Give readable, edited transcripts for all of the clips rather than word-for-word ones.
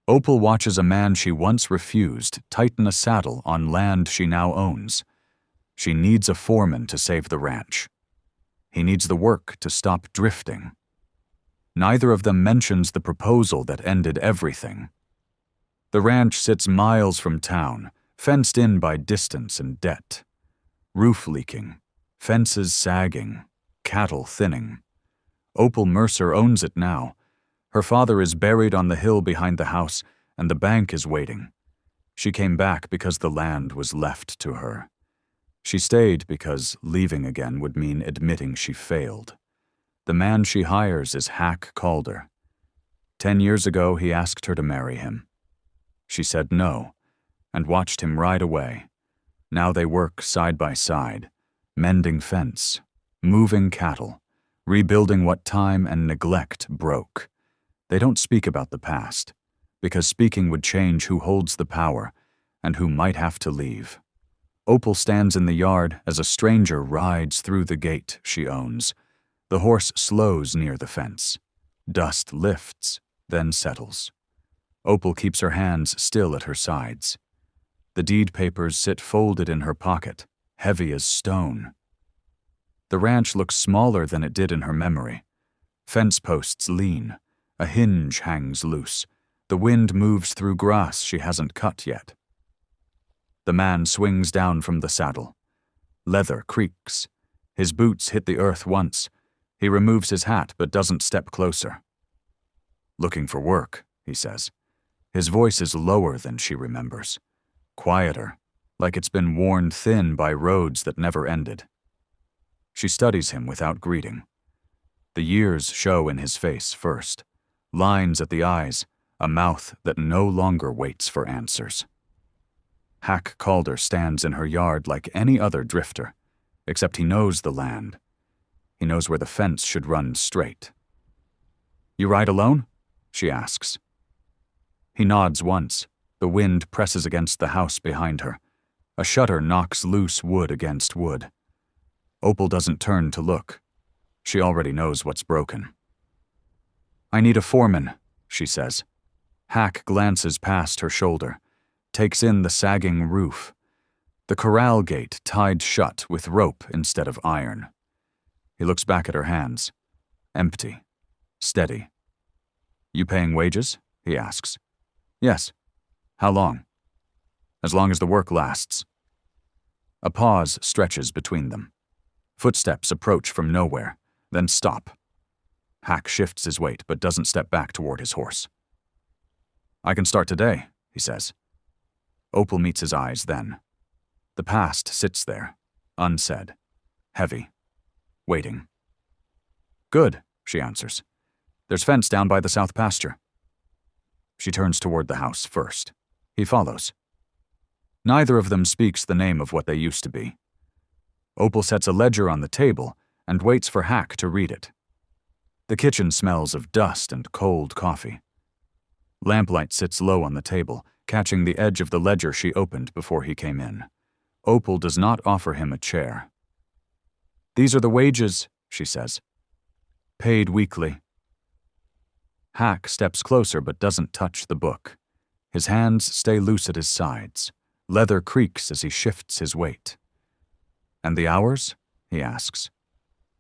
Opal watches a man she once refused tighten a saddle on land she now owns. She needs a foreman to save the ranch. He needs the work to stop drifting. Neither of them mentions the proposal that ended everything. The ranch sits miles from town, fenced in by distance and debt. Roof leaking, fences sagging, cattle thinning. Opal Mercer owns it now. Her father is buried on the hill behind the house, and the bank is waiting. She came back because the land was left to her. She stayed because leaving again would mean admitting she failed. The man she hires is Hack Calder. 10 years ago, he asked her to marry him. She said no, and watched him ride away. Now they work side by side, mending fence, moving cattle, rebuilding what time and neglect broke. They don't speak about the past, because speaking would change who holds the power and who might have to leave. Opal stands in the yard as a stranger rides through the gate she owns. The horse slows near the fence. Dust lifts, then settles. Opal keeps her hands still at her sides. The deed papers sit folded in her pocket, heavy as stone. The ranch looks smaller than it did in her memory. Fence posts lean. A hinge hangs loose. The wind moves through grass she hasn't cut yet. The man swings down from the saddle. Leather creaks. His boots hit the earth once. He removes his hat but doesn't step closer. "Looking for work," he says. His voice is lower than she remembers. Quieter, like it's been worn thin by roads that never ended. She studies him without greeting. The years show in his face first. Lines at the eyes, a mouth that no longer waits for answers. Hack Calder stands in her yard like any other drifter, except he knows the land. He knows where the fence should run straight. "You ride alone?" she asks. He nods once. The wind presses against the house behind her. A shutter knocks loose wood against wood. Opal doesn't turn to look. She already knows what's broken. "I need a foreman," she says. Hack glances past her shoulder, takes in the sagging roof. The corral gate tied shut with rope instead of iron. He looks back at her hands. Empty. Steady. "You paying wages?" he asks. "Yes." "How long?" "As long as the work lasts." A pause stretches between them. Footsteps approach from nowhere, then stop. Hack shifts his weight but doesn't step back toward his horse. "I can start today," he says. Opal meets his eyes then. The past sits there, unsaid, heavy, waiting. "Good," she answers. "There's fence down by the south pasture." She turns toward the house first. He follows. Neither of them speaks the name of what they used to be. Opal sets a ledger on the table and waits for Hack to read it. The kitchen smells of dust and cold coffee. Lamplight sits low on the table, catching the edge of the ledger she opened before he came in. Opal does not offer him a chair. "These are the wages," she says. "Paid weekly." Hack steps closer but doesn't touch the book. His hands stay loose at his sides. Leather creaks as he shifts his weight. "And the hours?" he asks.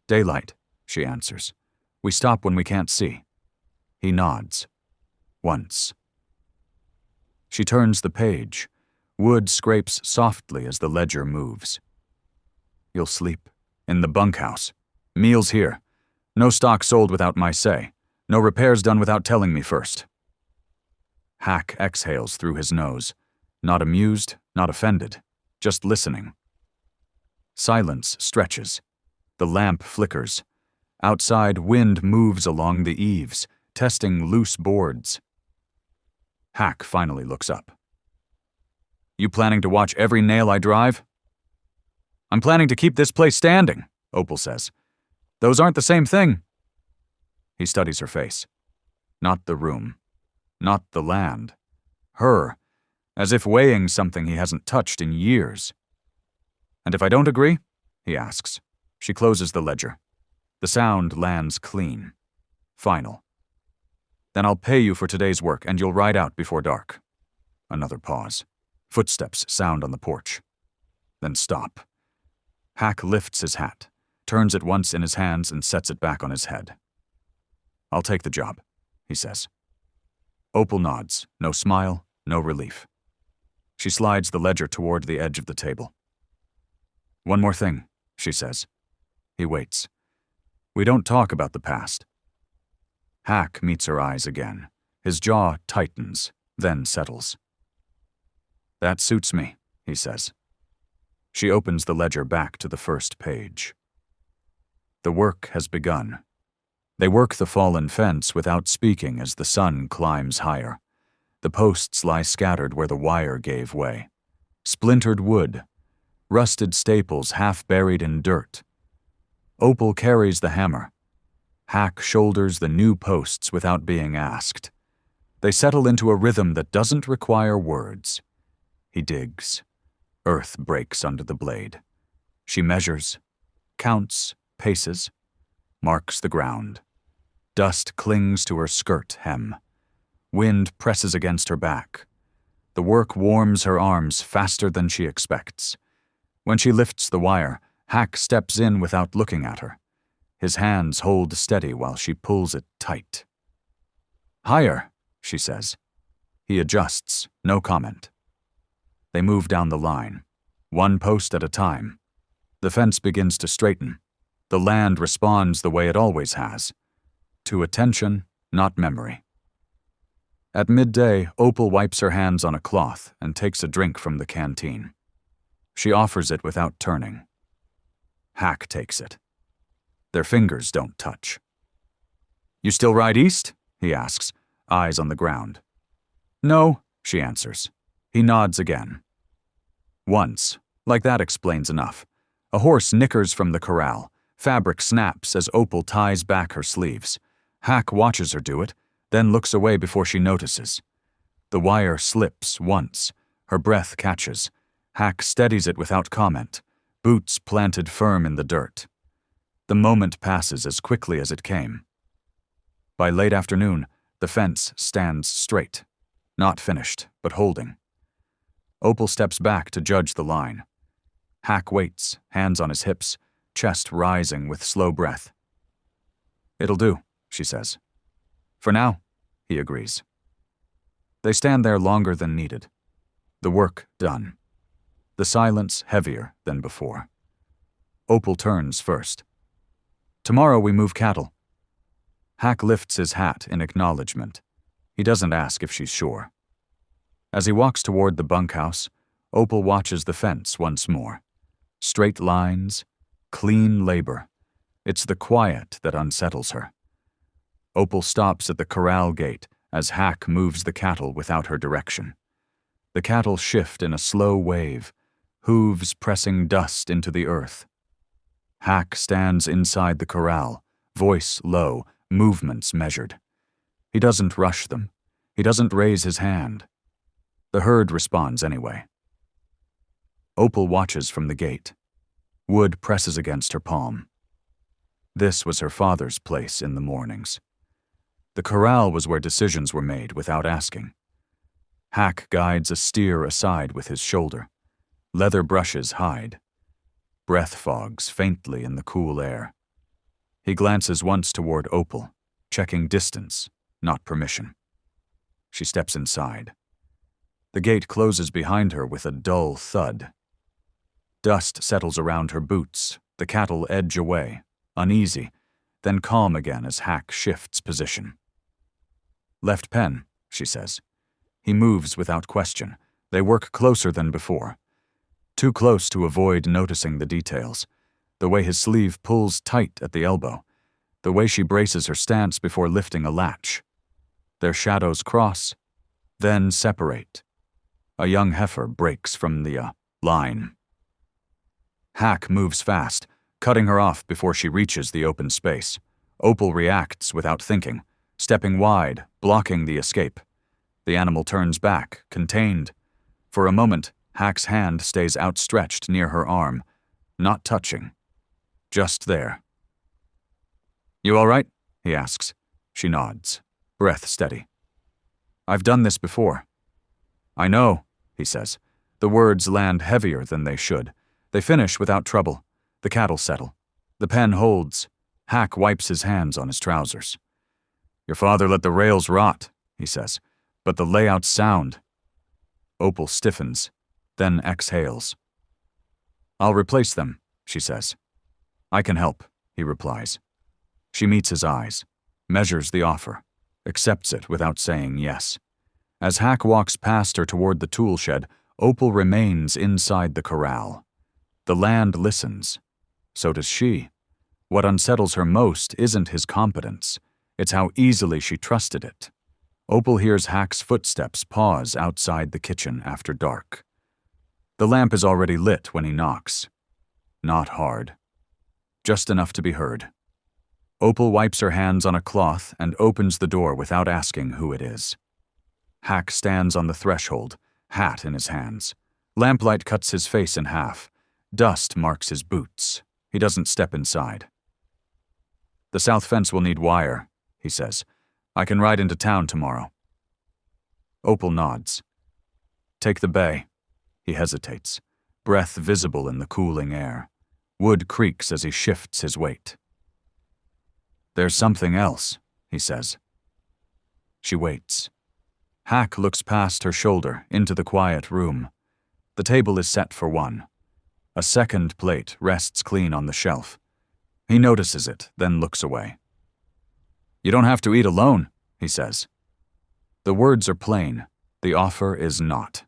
"Daylight," she answers. "We stop when we can't see." He nods. Once. She turns the page. Wood scrapes softly as the ledger moves. "You'll sleep in the bunkhouse. Meals here. No stock sold without my say. No repairs done without telling me first." Hack exhales through his nose. Not amused, not offended. Just listening. Silence stretches. The lamp flickers. Outside, wind moves along the eaves, testing loose boards. Hack finally looks up. "You planning to watch every nail I drive?" "I'm planning to keep this place standing," Opal says. "Those aren't the same thing." He studies her face. Not the room. Not the land. Her, as if weighing something he hasn't touched in years. "And if I don't agree?" he asks. She closes the ledger. The sound lands clean. Final. Then I'll pay you for today's work and you'll ride out before dark. Another pause. Footsteps sound on the porch. Then stop. Hack lifts his hat, turns it once in his hands and sets it back on his head. I'll take the job, he says. Opal nods, no smile, no relief. She slides the ledger toward the edge of the table. One more thing, she says. He waits. We don't talk about the past. Hack meets her eyes again. His jaw tightens, then settles. That suits me, he says. She opens the ledger back to the first page. The work has begun. They work the fallen fence without speaking as the sun climbs higher. The posts lie scattered where the wire gave way. Splintered wood, rusted staples half buried in dirt. Opal carries the hammer. Hack shoulders the new posts without being asked. They settle into a rhythm that doesn't require words. He digs. Earth breaks under the blade. She measures, counts, paces, marks the ground. Dust clings to her skirt hem. Wind presses against her back. The work warms her arms faster than she expects. When she lifts the wire, Hack steps in without looking at her. His hands hold steady while she pulls it tight. Higher, she says. He adjusts, no comment. They move down the line, one post at a time. The fence begins to straighten. The land responds the way it always has. To attention, not memory. At midday, Opal wipes her hands on a cloth and takes a drink from the canteen. She offers it without turning. Hack takes it. Their fingers don't touch. You still ride east? He asks, eyes on the ground. No, she answers. He nods again. Once, like that explains enough. A horse nickers from the corral. Fabric snaps as Opal ties back her sleeves. Hack watches her do it, then looks away before she notices. The wire slips once. Her breath catches. Hack steadies it without comment, boots planted firm in the dirt. The moment passes as quickly as it came. By late afternoon, the fence stands straight. Not finished, but holding. Opal steps back to judge the line. Hack waits, hands on his hips, chest rising with slow breath. It'll do, she says. For now, he agrees. They stand there longer than needed. The work done. The silence heavier than before. Opal turns first. Tomorrow we move cattle. Hack lifts his hat in acknowledgement. He doesn't ask if she's sure. As he walks toward the bunkhouse, Opal watches the fence once more. Straight lines, clean labor. It's the quiet that unsettles her. Opal stops at the corral gate as Hack moves the cattle without her direction. The cattle shift in a slow wave, hooves pressing dust into the earth. Hack stands inside the corral, voice low, movements measured. He doesn't rush them. He doesn't raise his hand. The herd responds anyway. Opal watches from the gate. Wood presses against her palm. This was her father's place in the mornings. The corral was where decisions were made without asking. Hack guides a steer aside with his shoulder. Leather brushes hide. Breath fogs faintly in the cool air. He glances once toward Opal, checking distance, not permission. She steps inside. The gate closes behind her with a dull thud. Dust settles around her boots. The cattle edge away, uneasy, then calm again as Hack shifts position. Left pen, she says. He moves without question. They work closer than before. Too close to avoid noticing the details. The way his sleeve pulls tight at the elbow. The way she braces her stance before lifting a latch. Their shadows cross, then separate. A young heifer breaks from the line. Hack moves fast, cutting her off before she reaches the open space. Opal reacts without thinking, stepping wide, blocking the escape. The animal turns back, contained. For a moment, Hack's hand stays outstretched near her arm, not touching. Just there. You all right? He asks. She nods. breath steady. I've done this before. I know, he says. The words land heavier than they should. They finish without trouble. The cattle settle. The pen holds. Hack wipes his hands on his trousers. Your father let the rails rot, he says, but the layout's sound. Opal stiffens, then exhales. I'll replace them, she says. I can help, he replies. She meets his eyes, measures the offer, accepts it without saying yes. As Hack walks past her toward the tool shed, Opal remains inside the corral. The land listens. So does she. What unsettles her most isn't his competence. It's how easily she trusted it. Opal hears Hack's footsteps pause outside the kitchen after dark. The lamp is already lit when he knocks. Not hard. Just enough to be heard. Opal wipes her hands on a cloth and opens the door without asking who it is. Hack stands on the threshold, hat in his hands. Lamplight cuts his face in half. Dust marks his boots. He doesn't step inside. The south fence will need wire, he says. I can ride into town tomorrow. Opal nods. Take the bay. He hesitates, breath visible in the cooling air. Wood creaks as he shifts his weight. There's something else, he says. She waits. Hack looks past her shoulder into the quiet room. The table is set for one. A second plate rests clean on the shelf. He notices it, then looks away. You don't have to eat alone, he says. The words are plain. The offer is not.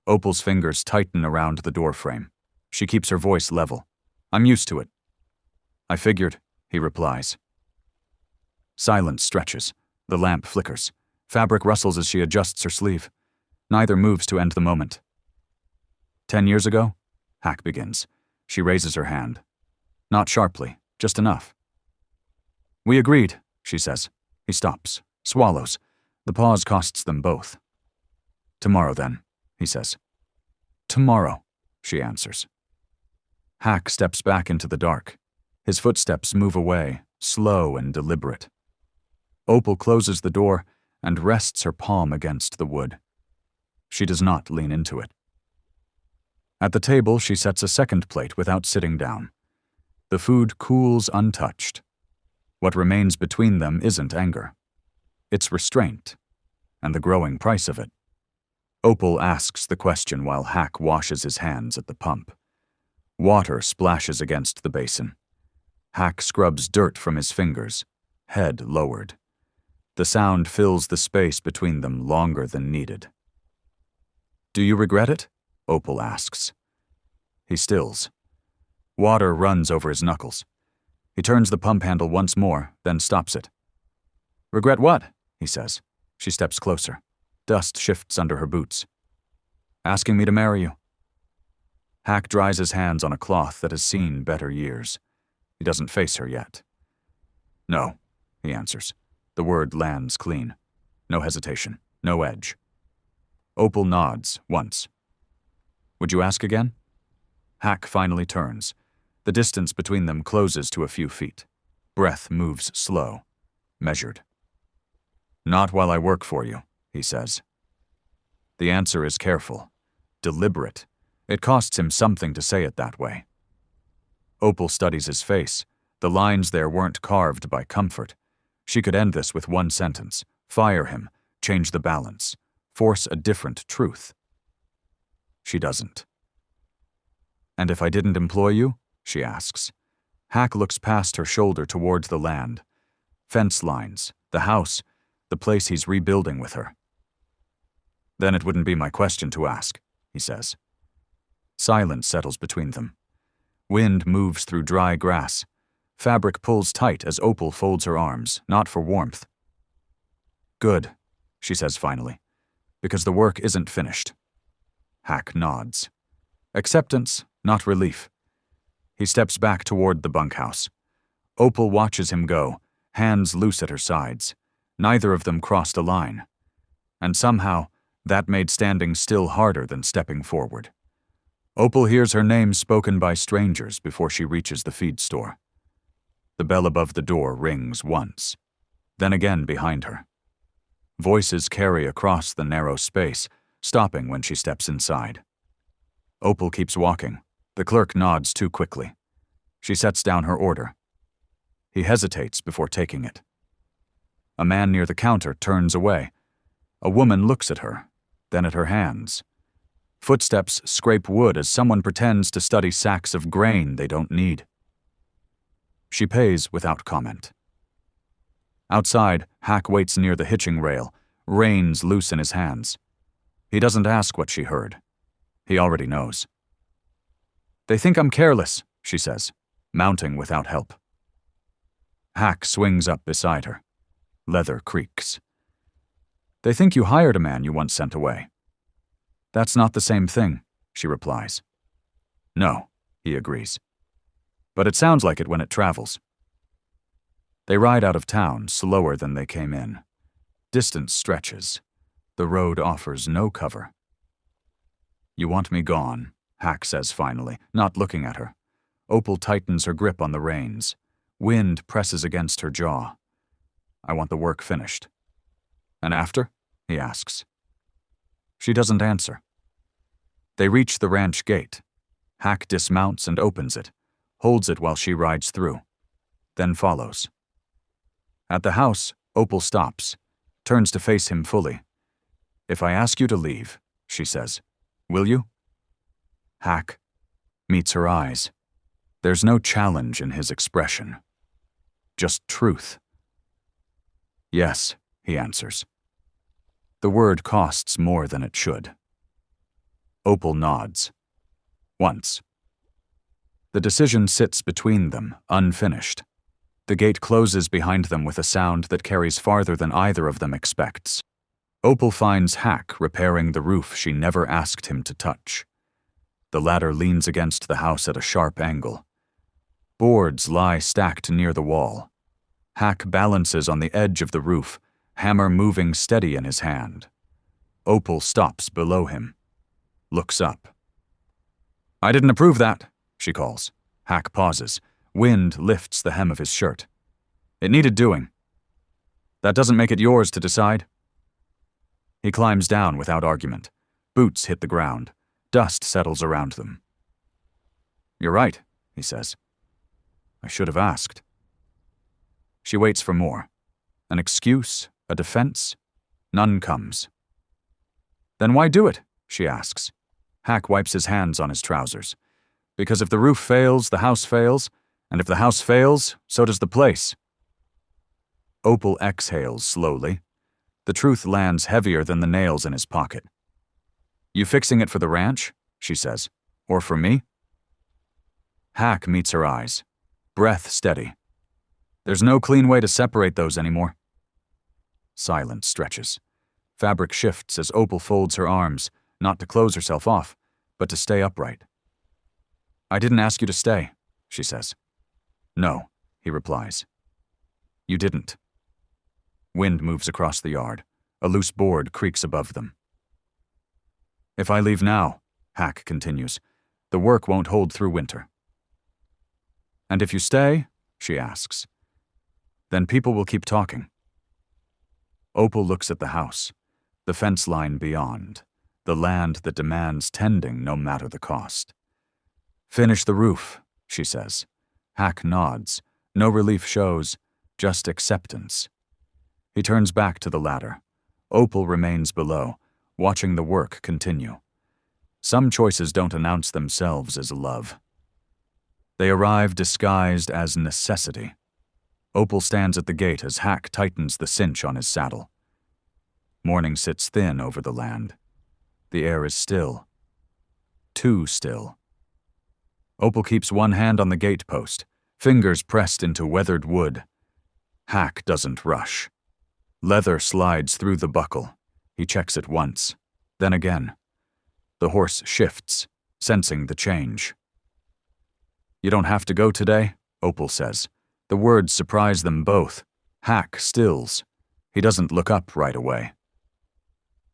Opal's fingers tighten around the doorframe. She keeps her voice level. I'm used to it. I figured, he replies. Silence stretches. The lamp flickers. Fabric rustles as she adjusts her sleeve. Neither moves to end the moment. 10 years ago? Hack begins. She raises her hand. Not sharply, just enough. We agreed, she says. He stops, swallows. The pause costs them both. Tomorrow, then, he says. Tomorrow, she answers. Hack steps back into the dark. His footsteps move away, slow and deliberate. Opal closes the door and rests her palm against the wood. She does not lean into it. At the table, she sets a second plate without sitting down. The food cools untouched. What remains between them isn't anger. It's restraint, and the growing price of it. Opal asks the question while Hack washes his hands at the pump. Water splashes against the basin. Hack scrubs dirt from his fingers, head lowered. The sound fills the space between them longer than needed. Do you regret it? Opal asks. He stills. Water runs over his knuckles. He turns the pump handle once more, then stops it. Regret what? He says. She steps closer. Dust shifts under her boots. Asking me to marry you. Hack dries his hands on a cloth that has seen better years. He doesn't face her yet. No, he answers. The word lands clean. No hesitation, no edge. Opal nods, once. Would you ask again? Hack finally turns. The distance between them closes to a few feet. Breath moves slow, measured. Not while I work for you, he says. The answer is careful, deliberate. It costs him something to say it that way. Opal studies his face. The lines there weren't carved by comfort. She could end this with one sentence, fire him, change the balance, force a different truth. She doesn't. And if I didn't employ you? She asks. Hack looks past her shoulder towards the land. Fence lines, the house, the place he's rebuilding with her. Then it wouldn't be my question to ask, he says. Silence settles between them. Wind moves through dry grass. Fabric pulls tight as Opal folds her arms, not for warmth. Good, she says finally, because the work isn't finished. Hack nods. Acceptance, not relief. He steps back toward the bunkhouse. Opal watches him go, hands loose at her sides. Neither of them crossed a line. And somehow, that made standing still harder than stepping forward. Opal hears her name spoken by strangers before she reaches the feed store. The bell above the door rings once, then again behind her. Voices carry across the narrow space, stopping when she steps inside. Opal keeps walking. The clerk nods too quickly. She sets down her order. He hesitates before taking it. A man near the counter turns away. A woman looks at her, then at her hands. Footsteps scrape wood as someone pretends to study sacks of grain they don't need. She pays without comment. Outside, Hack waits near the hitching rail, reins loose in his hands. He doesn't ask what she heard. He already knows. "They think I'm careless," she says, mounting without help. Hack swings up beside her. Leather creaks. "They think you hired a man you once sent away." "That's not the same thing," she replies. "No," he agrees. "But it sounds like it when it travels." They ride out of town slower than they came in. Distance stretches. The road offers no cover. "You want me gone," Hack says finally, not looking at her. Opal tightens her grip on the reins. Wind presses against her jaw. "I want the work finished." "And after?" he asks. She doesn't answer. They reach the ranch gate. Hack dismounts and opens it, holds it while she rides through, then follows. At the house, Opal stops, turns to face him fully. "If I ask you to leave," she says, "will you?" Hack meets her eyes. There's no challenge in his expression. Just truth. "Yes," he answers. The word costs more than it should. Opal nods. Once. The decision sits between them, unfinished. The gate closes behind them with a sound that carries farther than either of them expects. Opal finds Hack repairing the roof she never asked him to touch. The ladder leans against the house at a sharp angle. Boards lie stacked near the wall. Hack balances on the edge of the roof, hammer moving steady in his hand. Opal stops below him. Looks up. "I didn't approve that," she calls. Hack pauses. Wind lifts the hem of his shirt. "It needed doing." "That doesn't make it yours to decide." He climbs down without argument. Boots hit the ground. Dust settles around them. "You're right," he says. "I should have asked." She waits for more. An excuse, a defense. None comes. "Then why do it?" she asks. Hack wipes his hands on his trousers. "Because if the roof fails, the house fails, and if the house fails, so does the place." Opal exhales slowly. The truth lands heavier than the nails in his pocket. "You fixing it for the ranch?" she says. "Or for me?" Hack meets her eyes. Breath steady. "There's no clean way to separate those anymore." Silence stretches. Fabric shifts as Opal folds her arms, not to close herself off, but to stay upright. "I didn't ask you to stay," she says. "No," he replies. "You didn't." Wind moves across the yard. A loose board creaks above them. "If I leave now," Hack continues, "the work won't hold through winter." "And if you stay?" she asks. "Then people will keep talking." Opal looks at the house, the fence line beyond, the land that demands tending no matter the cost. "Finish the roof," she says. Hack nods. No relief shows, just acceptance. He turns back to the ladder. Opal remains below, watching the work continue. Some choices don't announce themselves as love. They arrive disguised as necessity. Opal stands at the gate as Hack tightens the cinch on his saddle. Morning sits thin over the land. The air is still. Too still. Opal keeps one hand on the gate post, fingers pressed into weathered wood. Hack doesn't rush. Leather slides through the buckle. He checks it once, then again. The horse shifts, sensing the change. "You don't have to go today," Opal says. The words surprise them both. Hack stills. He doesn't look up right away.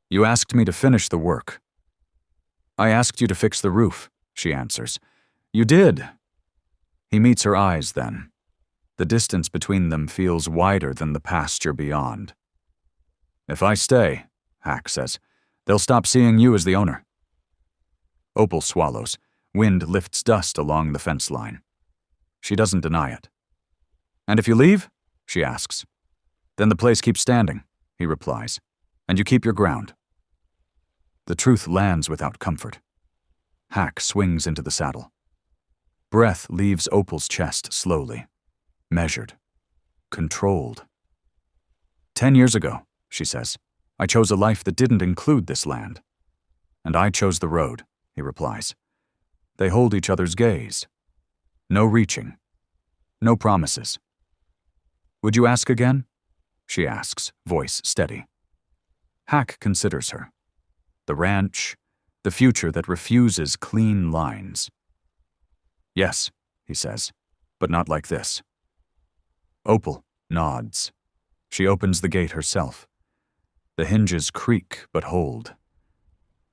"You asked me to finish the work." "I asked you to fix the roof," she answers. "You did." He meets her eyes then. The distance between them feels wider than the pasture beyond. "If I stay," Hack says, "they'll stop seeing you as the owner." Opal swallows. Wind lifts dust along the fence line. She doesn't deny it. "And if you leave?" she asks. "Then the place keeps standing," he replies, "and you keep your ground." The truth lands without comfort. Hack swings into the saddle. Breath leaves Opal's chest slowly, measured, controlled. 10 years ago, she says, I chose a life that didn't include this land. And I chose the road, he replies. They hold each other's gaze. No reaching. No promises. "Would you ask again?" she asks, voice steady. Hack considers her. The ranch, the future that refuses clean lines. "Yes," he says, "but not like this." Opal nods. She opens the gate herself. The hinges creak but hold.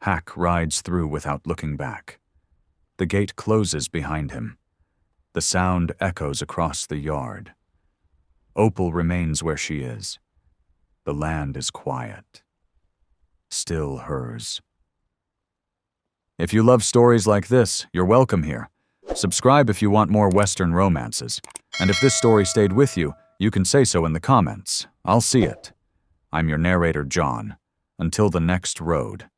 Hack rides through without looking back. The gate closes behind him. The sound echoes across the yard. Opal remains where she is. The land is quiet. Still hers. If you love stories like this, you're welcome here. Subscribe if you want more Western romances. And if this story stayed with you, you can say so in the comments. I'll see it. I'm your narrator, John. Until the next road.